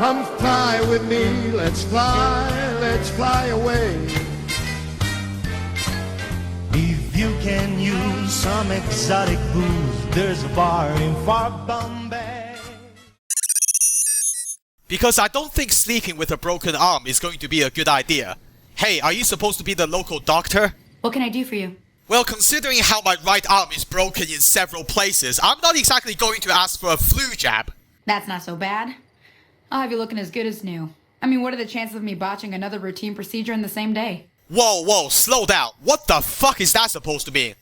Come fly with me, let's fly away. If you can use some exotic booze, there's a bar in far Bombay. Because I don't think sleeping with a broken arm is going to be a good idea. Hey, are you supposed to be the local doctor? What can I do for you? Well, considering how my right arm is broken in several places, I'm not exactly going to ask for a flu jab. That's not so bad. I'll have you looking as good as new. I mean, what are the chances of me botching another routine procedure in the same day? Whoa, slow down. What the fuck is that supposed to mean?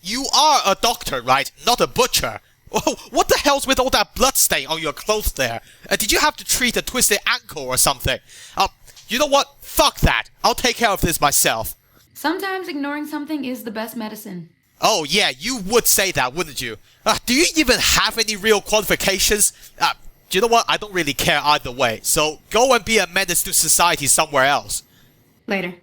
You are a doctor, right? Not a butcher. What the hell's with all that blood stain on your clothes there? Did you have to treat a twisted ankle or something? You know what? Fuck that. I'll take care of this myself. Sometimes ignoring something is the best medicine. Oh yeah, you would say that, wouldn't you? Do you even have any real qualifications? You know what? I don't really care either way. So go and be a menace to society somewhere else. Later.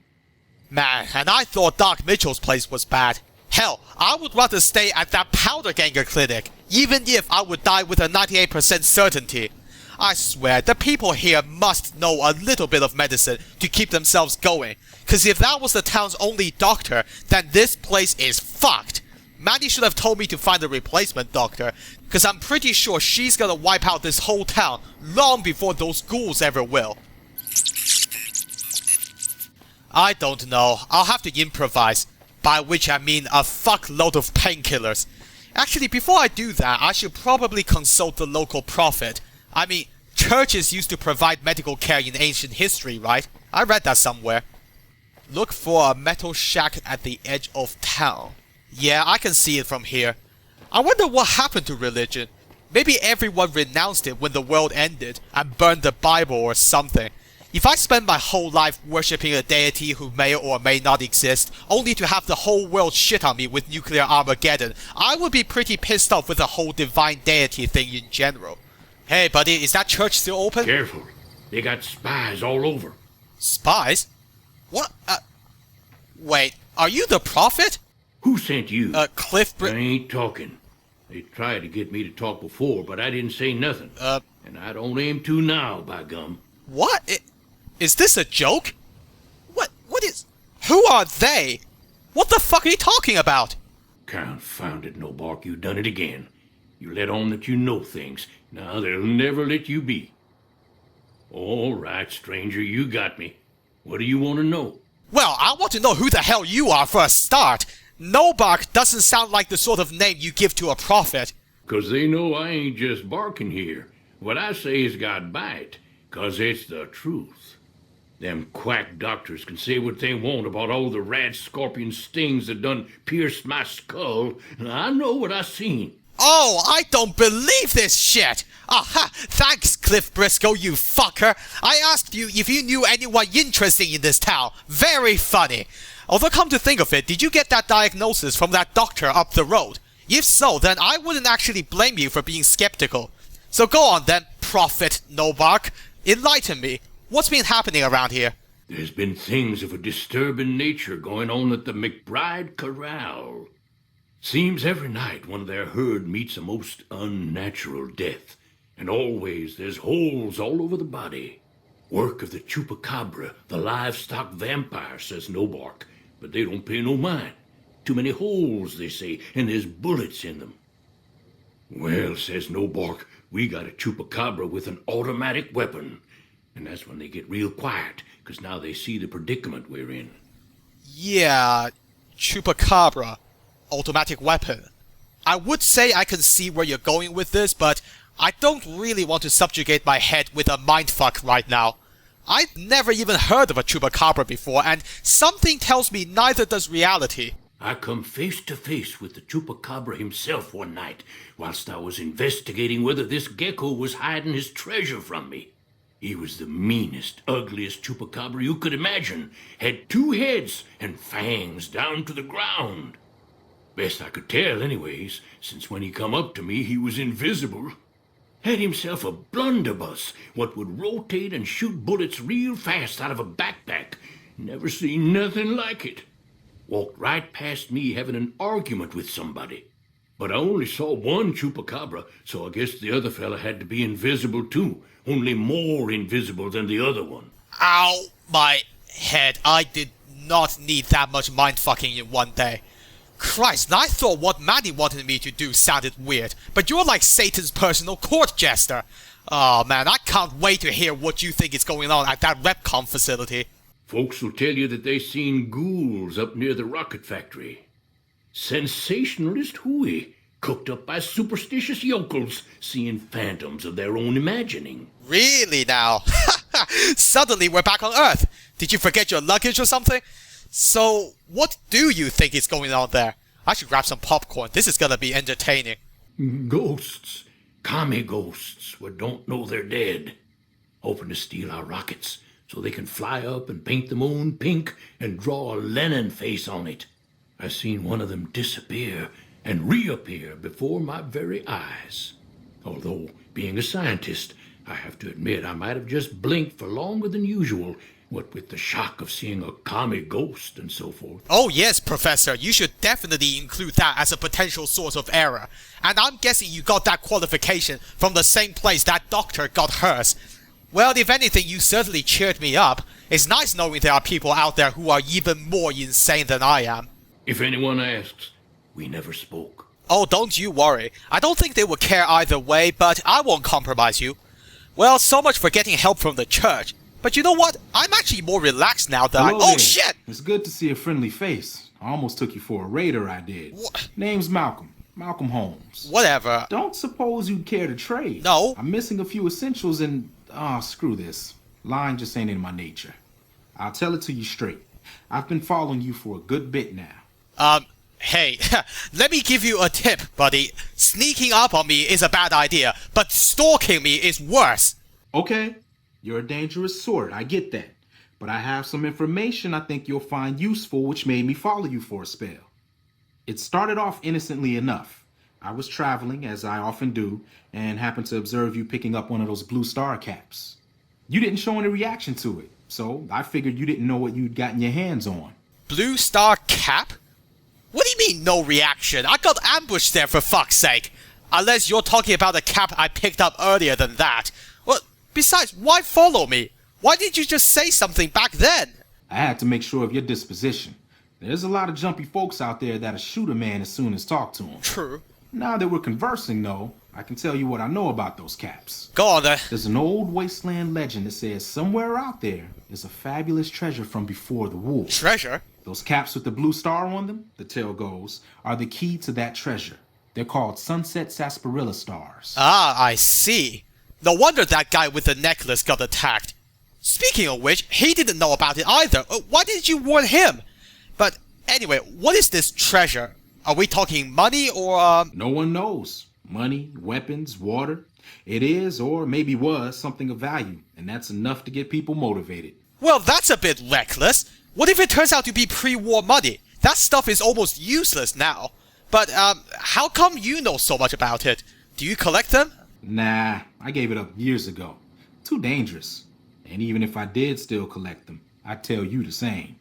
Man, and I thought Doc Mitchell's place was bad. Hell, I would rather stay at that powder ganger clinic, even if I would die with a 98% certainty. I swear, the people here must know a little bit of medicine to keep themselves going. Cause if that was the town's only doctor, then this place is fucked. Maddie should have told me to find a replacement doctor, cause I'm pretty sure she's gonna wipe out this whole town long before those ghouls ever will. I don't know, I'll have to improvise, by which I mean a fuckload of painkillers. Actually, before I do that, I should probably consult the local prophet. I mean, churches used to provide medical care in ancient history, right? I read that somewhere. Look for a metal shack at the edge of town. Yeah, I can see it from here. I wonder what happened to religion. Maybe everyone renounced it when the world ended and burned the Bible or something. If I spend my whole life worshipping a deity who may or may not exist, only to have the whole world shit on me with nuclear Armageddon, I would be pretty pissed off with the whole divine deity thing in general. Hey buddy, is that church still open? Careful. They got spies all over. Spies? What? Wait, are you the prophet? Who sent you? Cliff I ain't talking. They tried to get me to talk before, but I didn't say nothing. And I don't aim to now, by gum. What? Is this a joke? What is... Who are they? What the fuck are you talking about? Confound it, Novac, you done it again. You let on that you know things. Now they'll never let you be. All right, stranger, you got me. What do you want to know? Well, I want to know who the hell you are for a start. Novac doesn't sound like the sort of name you give to a prophet. 'Cause they know I ain't just barking here. What I say's got bite, 'cause it's the truth. Them quack doctors can say what they want about all the rat scorpion stings that done pierced my skull. I know what I seen. Oh, I don't believe this shit! Aha! Thanks, Cliff Briscoe, you fucker! I asked you if you knew anyone interesting in this town. Very funny. Although come to think of it, did you get that diagnosis from that doctor up the road? If so, then I wouldn't actually blame you for being skeptical. So go on then, Prophet Novac. Enlighten me. What's been happening around here? There's been things of a disturbing nature going on at the McBride Corral. Seems every night one of their herd meets a most unnatural death, and always there's holes all over the body. Work of the chupacabra, the livestock vampire, says Novac, but they don't pay no mind. Too many holes, they say, and there's bullets in them. Well, says Novac, we got a chupacabra with an automatic weapon. And that's when they get real quiet, 'cause now they see the predicament we're in. Yeah, chupacabra. Automatic weapon. I would say I can see where you're going with this, but I don't really want to subjugate my head with a mindfuck right now. I've never even heard of a chupacabra before, and something tells me neither does reality. I come face to face with the chupacabra himself one night, whilst I was investigating whether this gecko was hiding his treasure from me. He was the meanest, ugliest chupacabra you could imagine. Had 2 heads and fangs down to the ground. Best I could tell anyways, since when he come up to me he was invisible. Had himself a blunderbuss, what would rotate and shoot bullets real fast out of a backpack. Never seen nothing like it. Walked right past me having an argument with somebody. But I only saw one chupacabra, so I guess the other fella had to be invisible too, only more invisible than the other one. Ow, my head. I did not need that much mindfucking in one day. Christ, I thought what Maddie wanted me to do sounded weird, but you're like Satan's personal court jester. Oh man, I can't wait to hear what you think is going on at that RepCon facility. Folks will tell you that they seen ghouls up near the rocket factory. Sensationalist hooey, cooked up by superstitious yokels, seeing phantoms of their own imagining. Really now? Suddenly we're back on Earth. Did you forget your luggage or something? So, what do you think is going on there? I should grab some popcorn. This is gonna be entertaining. Ghosts. Commie ghosts what don't know they're dead. Hoping to steal our rockets so they can fly up and paint the moon pink and draw a Lenin face on it. I seen one of them disappear and reappear before my very eyes. Although, being a scientist, I have to admit I might have just blinked for longer than usual, what with the shock of seeing a commie ghost and so forth. Oh yes, Professor, you should definitely include that as a potential source of error. And I'm guessing you got that qualification from the same place that doctor got hers. Well, if anything, you certainly cheered me up. It's nice knowing there are people out there who are even more insane than I am. If anyone asks, we never spoke. Oh, don't you worry. I don't think they would care either way, but I won't compromise you. Well, so much for getting help from the church. But you know what? I'm actually more relaxed now that Hello Oh there. shit! It's good to see a friendly face. I almost took you for a raider, I did. What? Name's Malcolm. Malcolm Holmes. Whatever. Don't suppose you'd care to trade? No. I'm missing a few essentials and... screw this. Lying just ain't in my nature. I'll tell it to you straight. I've been following you for a good bit now. Hey, let me give you a tip, buddy. Sneaking up on me is a bad idea, but stalking me is worse. Okay. You're a dangerous sort, I get that. But I have some information I think you'll find useful which made me follow you for a spell. It started off innocently enough. I was traveling, as I often do, and happened to observe you picking up one of those blue star caps. You didn't show any reaction to it, so I figured you didn't know what you'd gotten your hands on. Blue star cap? What do you mean no reaction? I got ambushed there for fuck's sake. Unless you're talking about a cap I picked up earlier than that. Well, besides, why follow me? Why didn't you just say something back then? I had to make sure of your disposition. There's a lot of jumpy folks out there that'll shoot a man as soon as talk to him. True. Now that we're conversing, though, I can tell you what I know about those caps. Go on then. There's an old wasteland legend that says somewhere out there is a fabulous treasure from before the war. Treasure? Those caps with the blue star on them, the tale goes, are the key to that treasure. They're called sunset sarsaparilla stars. Ah, I see. No wonder that guy with the necklace got attacked. Speaking of which, he didn't know about it either. Why didn't you warn him? But anyway, what is this treasure? Are we talking money or, No one knows. Money, weapons, water. It is, or maybe was, something of value, and that's enough to get people motivated. Well, that's a bit reckless. What if it turns out to be pre-war money? That stuff is almost useless now. But, how come you know so much about it? Do you collect them? Nah, I gave it up years ago. Too dangerous. And even if I did still collect them, I'd tell you the same.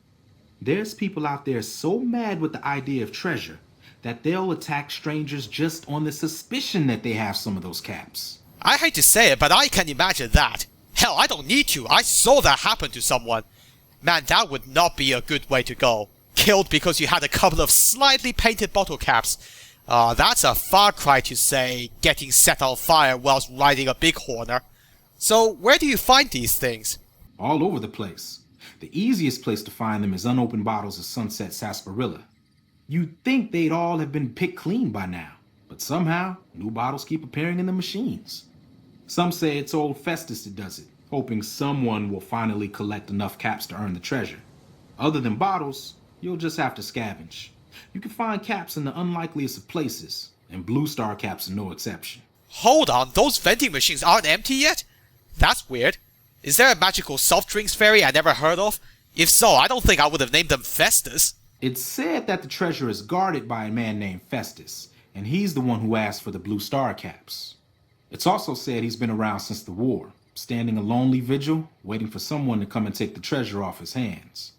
There's people out there so mad with the idea of treasure that they'll attack strangers just on the suspicion that they have some of those caps. I hate to say it, but I can imagine that. Hell, I don't need to. I saw that happen to someone. Man, that would not be a good way to go. Killed because you had a couple of slightly painted bottle caps. That's a far cry to say, getting set on fire whilst riding a bighorner. So, where do you find these things? All over the place. The easiest place to find them is unopened bottles of sunset sarsaparilla. You'd think they'd all have been picked clean by now, but somehow, new bottles keep appearing in the machines. Some say it's old Festus that does it, hoping someone will finally collect enough caps to earn the treasure. Other than bottles, you'll just have to scavenge. You can find caps in the unlikeliest of places, and blue star caps are no exception. Hold on, those vending machines aren't empty yet? That's weird. Is there a magical soft drinks fairy I never heard of? If so, I don't think I would have named them Festus. It's said that the treasure is guarded by a man named Festus, and he's the one who asked for the blue star caps. It's also said he's been around since the war, standing a lonely vigil, waiting for someone to come and take the treasure off his hands.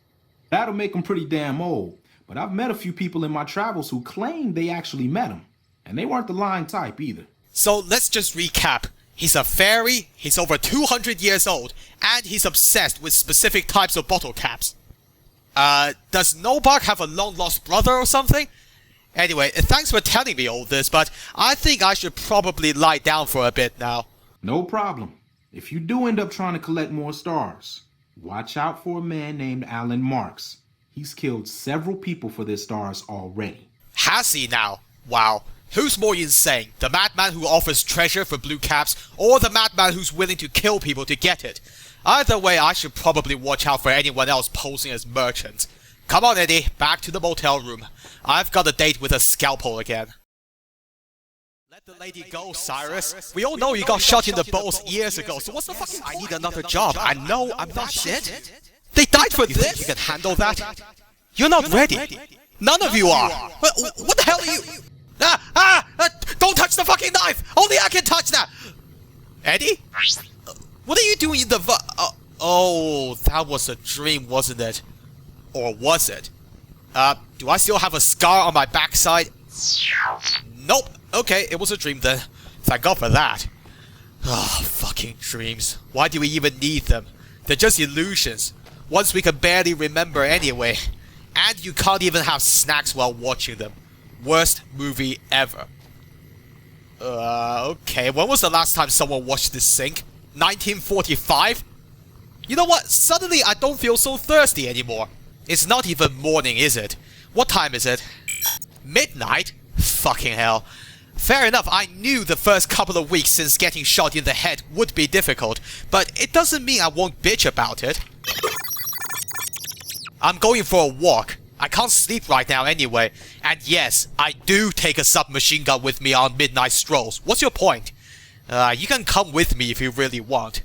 That'll make him pretty damn old, but I've met a few people in my travels who claim they actually met him. And they weren't the lying type either. So let's just recap. He's a fairy, he's over 200 years old, and he's obsessed with specific types of bottle caps. Does Novac have a long-lost brother or something? Anyway, thanks for telling me all this, but I think I should probably lie down for a bit now. No problem. If you do end up trying to collect more stars, watch out for a man named Alan Marks. He's killed several people for their stars already. Has he now? Wow. Who's more insane? The madman who offers treasure for blue caps, or the madman who's willing to kill people to get it? Either way, I should probably watch out for anyone else posing as merchants. Come on, Eddie, back to the motel room. I've got a date with a scalpel again. Let the lady go, Cyrus. We all know you got shot in the balls years ago, so what's the fucking I need another job. I know I'm not shit. They died for this? You think you can handle that? You're not ready. None of you are. What the hell are you? Don't touch the fucking knife! Only I can touch that! Eddie? What are you doing in the oh, that was a dream, wasn't it? Or was it? Do I still have a scar on my backside? Nope. Okay, it was a dream then. Thank God for that. Oh, fucking dreams. Why do we even need them? They're just illusions. Ones we can barely remember anyway. And you can't even have snacks while watching them. Worst movie ever. Okay, when was the last time someone watched this sink? 1945? You know what? Suddenly I don't feel so thirsty anymore. It's not even morning, is it? What time is it? Midnight? Fucking hell. Fair enough, I knew the first couple of weeks since getting shot in the head would be difficult, but it doesn't mean I won't bitch about it. I'm going for a walk. I can't sleep right now anyway. And yes, I do take a submachine gun with me on midnight strolls. What's your point? You can come with me if you really want.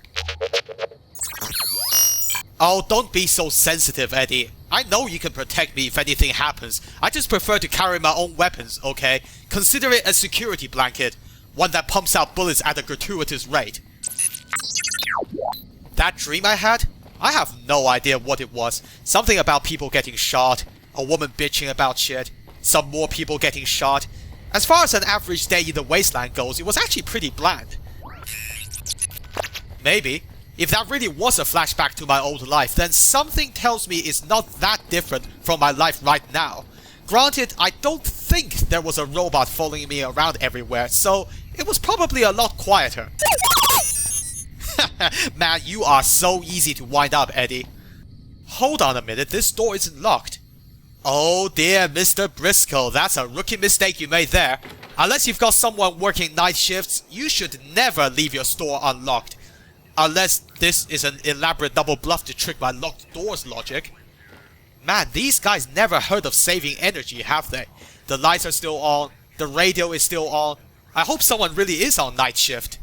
Oh, don't be so sensitive, Eddie. I know you can protect me if anything happens. I just prefer to carry my own weapons, okay? Consider it a security blanket. One that pumps out bullets at a gratuitous rate. That dream I had? I have no idea what it was. Something about people getting shot. A woman bitching about shit. Some more people getting shot. As far as an average day in the wasteland goes, it was actually pretty bland. Maybe. If that really was a flashback to my old life, then something tells me it's not that different from my life right now. Granted, I don't think there was a robot following me around everywhere, so it was probably a lot quieter. Man, you are so easy to wind up, Eddie. Hold on a minute, this door isn't locked. Oh dear, Mr. Briscoe, that's a rookie mistake you made there. Unless you've got someone working night shifts, you should never leave your store unlocked. Unless this is an elaborate double bluff to trick my locked doors logic. Man, these guys never heard of saving energy, have they? The lights are still on, the radio is still on. I hope someone really is on night shift.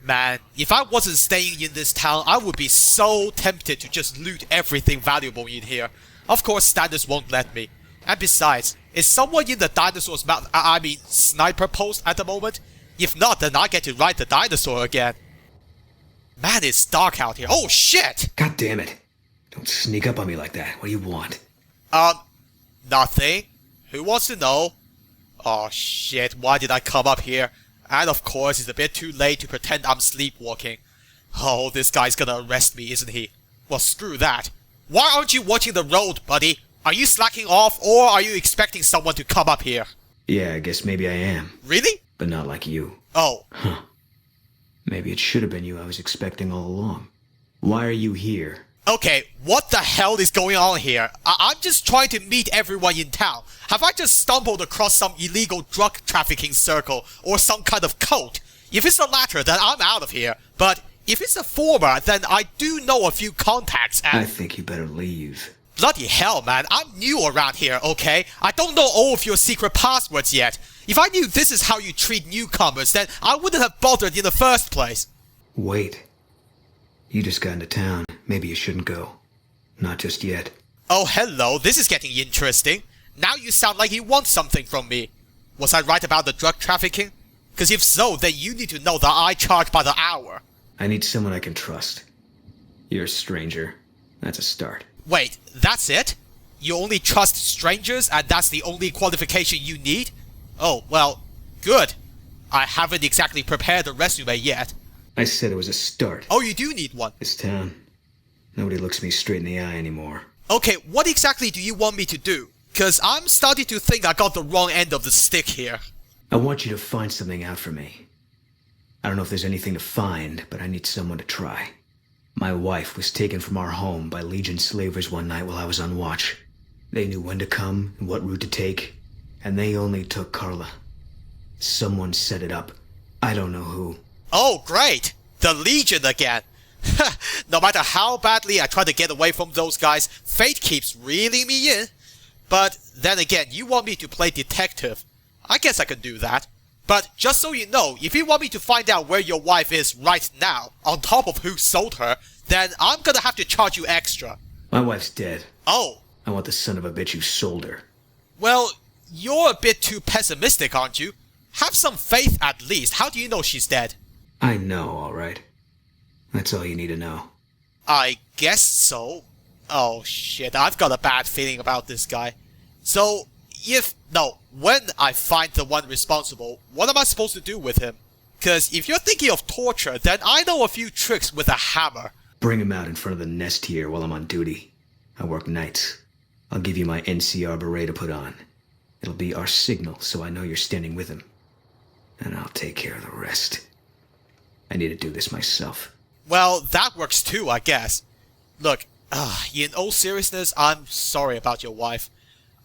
Man, if I wasn't staying in this town, I would be so tempted to just loot everything valuable in here. Of course, standards won't let me. And besides, is someone in the dinosaur's mouth, sniper post at the moment? If not, then I get to ride the dinosaur again. Man, it's dark out here. Oh, shit! God damn it. Don't sneak up on me like that. What do you want? Nothing. Who wants to know? Oh, shit, why did I come up here? And of course, it's a bit too late to pretend I'm sleepwalking. Oh, this guy's gonna arrest me, isn't he? Well, screw that. Why aren't you watching the road, buddy? Are you slacking off, or are you expecting someone to come up here? Yeah, I guess maybe I am. Really? But not like you. Oh. Huh. Maybe it should have been you I was expecting all along. Why are you here? Okay, what the hell is going on here? I'm just trying to meet everyone in town. Have I just stumbled across some illegal drug trafficking circle or some kind of cult? If it's the latter, then I'm out of here. But if it's the former, then I do know a few contacts and... I think you better leave. Bloody hell, man. I'm new around here, okay? I don't know all of your secret passwords yet. If I knew this is how you treat newcomers, then I wouldn't have bothered in the first place. Wait. You just got into town. Maybe you shouldn't go. Not just yet. Oh, hello. This is getting interesting. Now you sound like you want something from me. Was I right about the drug trafficking? Because if so, then you need to know that I charge by the hour. I need someone I can trust. You're a stranger. That's a start. Wait, that's it? You only trust strangers and that's the only qualification you need? Oh, well, Good. I haven't exactly prepared a resume yet. I said it was a start. Oh, you do need one. This town, nobody looks me straight in the eye anymore. Okay, what exactly do you want me to do? Cause I'm starting to think I got the wrong end of the stick here. I want you to find something out for me. I don't know if there's anything to find, but I need someone to try. My wife was taken from our home by Legion slavers one night while I was on watch. They knew when to come and what route to take, and they only took Carla. Someone set it up. I don't know who. Oh, great! The Legion again! No matter how badly I try to get away from those guys, fate keeps reeling me in. But then again, you want me to play detective. I guess I can do that. But just so you know, if you want me to find out where your wife is right now, on top of who sold her, then I'm gonna have to charge you extra. My wife's dead. Oh. I want the son of a bitch who sold her. Well, you're a bit too pessimistic, aren't you? Have some faith at least. How do you know she's dead? I know, alright. That's all you need to know. I guess so. Oh shit, I've got a bad feeling about this guy. So, when I find the one responsible, what am I supposed to do with him? Cause if you're thinking of torture, then I know a few tricks with a hammer. Bring him out in front of the nest here while I'm on duty. I work nights. I'll give you my NCR beret to put on. It'll be our signal so I know you're standing with him. And I'll take care of the rest. I need to do this myself. Well, that works too, I guess. Look, in all seriousness, I'm sorry about your wife.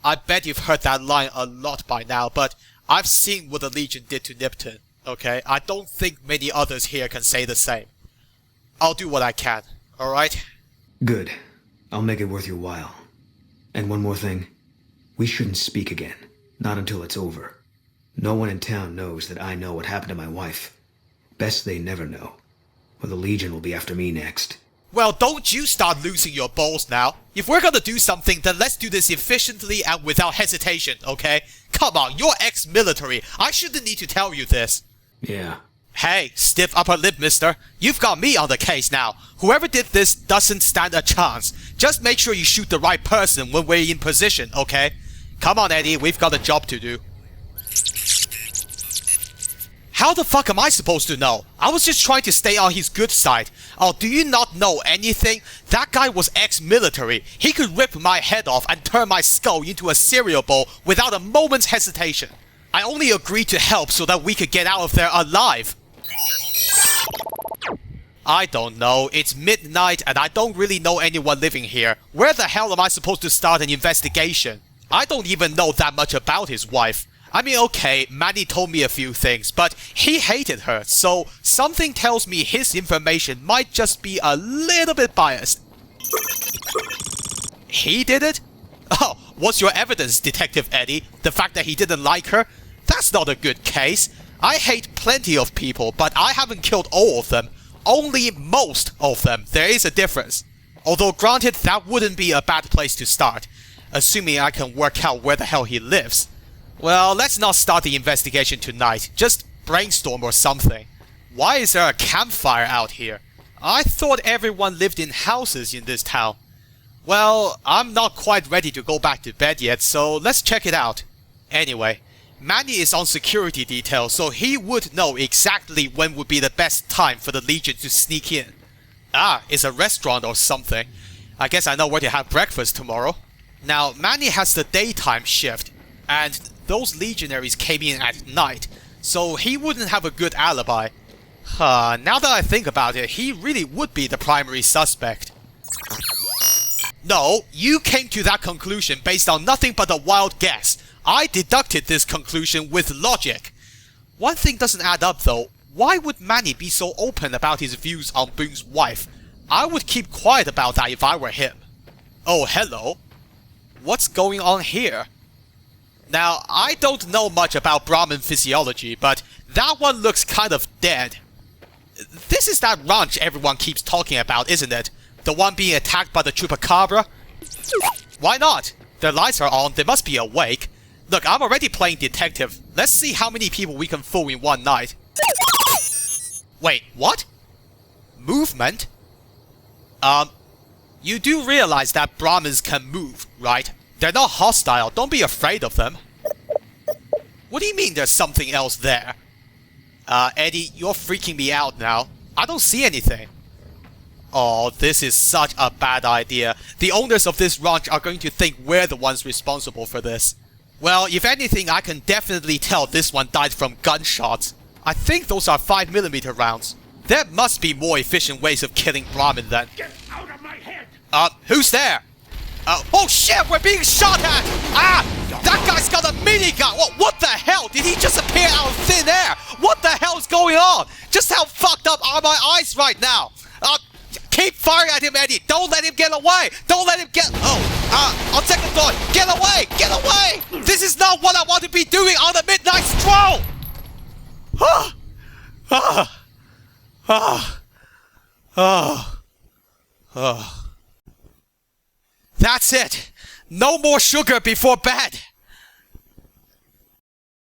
I bet you've heard that line a lot by now, but I've seen what the Legion did to Nipton, okay? I don't think many others here can say the same. I'll do what I can, alright? Good. I'll make it worth your while. And one more thing. We shouldn't speak again. Not until it's over. No one in town knows that I know what happened to my wife. Best they never know. Or the Legion will be after me next. Well, don't you start losing your balls now. If we're gonna do something, then let's do this efficiently and without hesitation, okay? Come on, you're ex-military. I shouldn't need to tell you this. Yeah. Hey, stiff upper lip, mister. You've got me on the case now. Whoever did this doesn't stand a chance. Just make sure you shoot the right person when we're in position, okay? Come on, Eddie, we've got a job to do. How the fuck am I supposed to know? I was just trying to stay on his good side. Oh, do you not know anything? That guy was ex-military. He could rip my head off and turn my skull into a cereal bowl without a moment's hesitation. I only agreed to help so that we could get out of there alive. I don't know. It's midnight and I don't really know anyone living here. Where the hell am I supposed to start an investigation? I don't even know that much about his wife. I mean, okay, Manny told me a few things, but he hated her, so something tells me his information might just be a little bit biased. He did it? Oh, what's your evidence, Detective Eddie? The fact that he didn't like her? That's not a good case. I hate plenty of people, but I haven't killed all of them. Only most of them. There is a difference. Although granted, that wouldn't be a bad place to start, assuming I can work out where the hell he lives. Well, let's not start the investigation tonight. Just brainstorm or something. Why is there a campfire out here? I thought everyone lived in houses in this town. Well, I'm not quite ready to go back to bed yet, so let's check it out. Anyway, Manny is on security detail, so he would know exactly when would be the best time for the Legion to sneak in. Ah, it's a restaurant or something. I guess I know where to have breakfast tomorrow. Now, Manny has the daytime shift, and those legionaries came in at night, so he wouldn't have a good alibi. Now that I think about it, he really would be the primary suspect. No, you came to that conclusion based on nothing but a wild guess. I deducted this conclusion with logic. One thing doesn't add up though. Why would Manny be so open about his views on Boone's wife? I would keep quiet about that if I were him. Oh, hello. What's going on here? Now, I don't know much about Brahmin physiology, but that one looks kind of dead. This is that ranch everyone keeps talking about, isn't it? The one being attacked by the Chupacabra? Why not? Their lights are on, they must be awake. Look, I'm already playing detective. Let's see how many people we can fool in one night. Wait, what? Movement? You do realize that Brahmins can move, right? They're not hostile, don't be afraid of them. What do you mean there's something else there? Eddie, you're freaking me out now. I don't see anything. Oh, this is such a bad idea. The owners of this ranch are going to think we're the ones responsible for this. Well, if anything, I can definitely tell this one died from gunshots. I think those are 5mm rounds. There must be more efficient ways of killing Brahmin then. Get out of my head! Who's there? Oh shit, we're being shot at! That guy's got a minigun! What the hell? Did he just appear out of thin air? What the hell is going on? Just how fucked up are my eyes right now? Keep firing at him, Eddie! Don't let him get away! Don't let him get... I'll take the door! Get away! Get away! This is not what I want to be doing on a midnight stroll! That's it! No more sugar before bed!